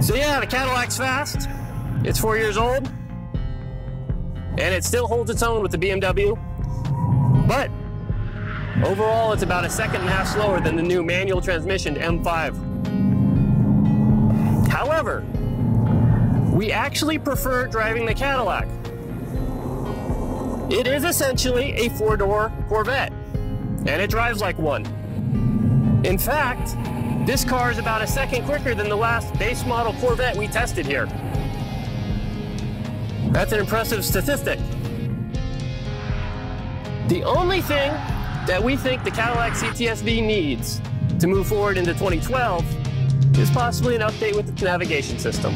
So yeah, the Cadillac's fast. It's 4 years old, and it still holds its own with the BMW. But overall, it's about a second and a half slower than the new manual transmissioned M5. However, we actually prefer driving the Cadillac. It is essentially a four-door Corvette, and it drives like one. In fact, this car is about a second quicker than the last base model Corvette we tested here. That's an impressive statistic. The only thing that we think the Cadillac CTS-V needs to move forward into 2012 is possibly an update with its navigation system.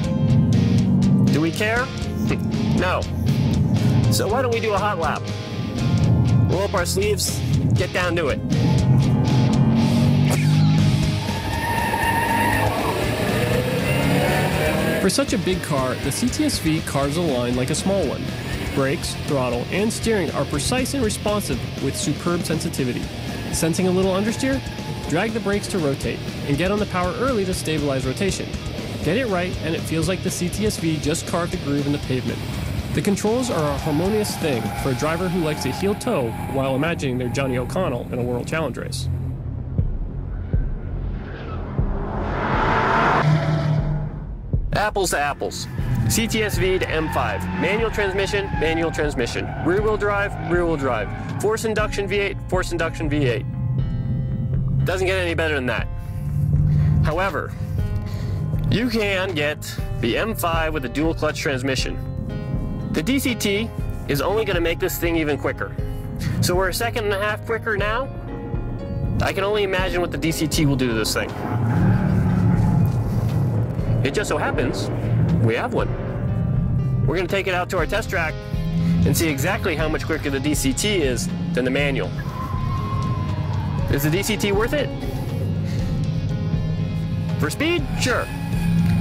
Do we care? No. So why don't we do a hot lap? Roll up our sleeves, get down to it. For such a big car, the CTS-V carves a line like a small one. Brakes, throttle, and steering are precise and responsive with superb sensitivity. Sensing a little understeer? Drag the brakes to rotate, and get on the power early to stabilize rotation. Get it right, and it feels like the CTS-V just carved a groove in the pavement. The controls are a harmonious thing for a driver who likes to heel toe while imagining they're Johnny O'Connell in a World Challenge race. Apples to apples. CTS-V to M5. Manual transmission, manual transmission. Rear-wheel drive, rear-wheel drive. Force induction V8, force induction V8. Doesn't get any better than that. However, you can get the M5 with a dual clutch transmission. The DCT is only going to make this thing even quicker. So we're a second and a half quicker now. I can only imagine what the DCT will do to this thing. It just so happens we have one. We're going to take it out to our test track and see exactly how much quicker the DCT is than the manual. Is the DCT worth it? For speed? Sure.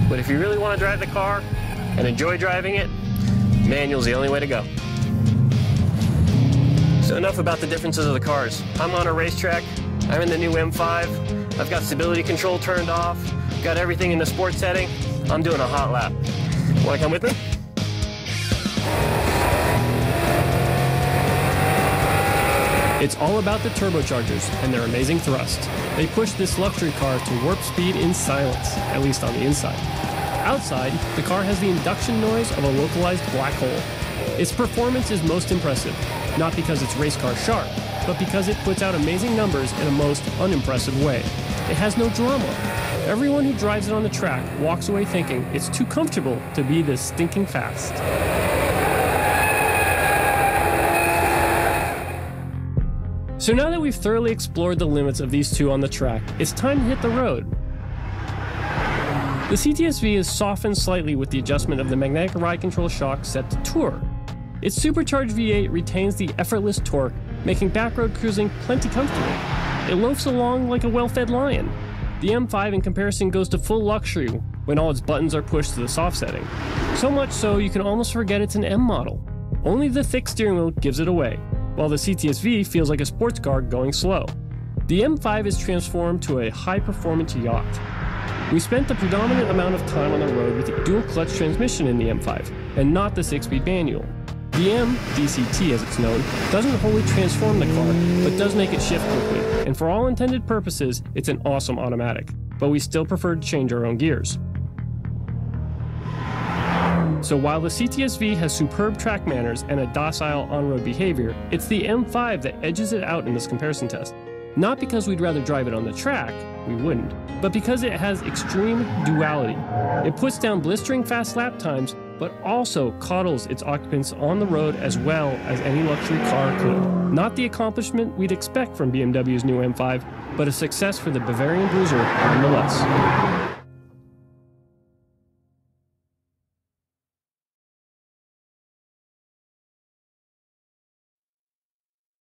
But if you really want to drive the car and enjoy driving it, manual's the only way to go. So enough about the differences of the cars. I'm on a racetrack. I'm in the new M5. I've got stability control turned off. Got everything in the sport setting. I'm doing a hot lap. Want to come with me? It's all about the turbochargers and their amazing thrust. They push this luxury car to warp speed in silence, at least on the inside. Outside, the car has the induction noise of a localized black hole. Its performance is most impressive, not because it's race car sharp, but because it puts out amazing numbers in a most unimpressive way. It has no drama. Everyone who drives it on the track walks away thinking it's too comfortable to be this stinking fast. So now that we've thoroughly explored the limits of these two on the track, it's time to hit the road. The CTS-V is softened slightly with the adjustment of the magnetic ride control shock set to tour. Its supercharged V8 retains the effortless torque, making backroad cruising plenty comfortable. It loafs along like a well-fed lion. The M5 in comparison goes to full luxury when all its buttons are pushed to the soft setting. So much so you can almost forget it's an M model. Only the thick steering wheel gives it away, while the CTS-V feels like a sports car going slow. The M5 is transformed to a high-performance yacht. We spent the predominant amount of time on the road with the dual-clutch transmission in the M5, and not the 6-speed manual. The M, DCT as it's known, doesn't wholly transform the car, but does make it shift quickly, and for all intended purposes, it's an awesome automatic, but we still prefer to change our own gears. So while the CTS-V has superb track manners and a docile on-road behavior, it's the M5 that edges it out in this comparison test. Not because we'd rather drive it on the track, we wouldn't, but because it has extreme duality. It puts down blistering fast lap times, but also coddles its occupants on the road as well as any luxury car could. Not the accomplishment we'd expect from BMW's new M5, but a success for the Bavarian Bruiser nonetheless.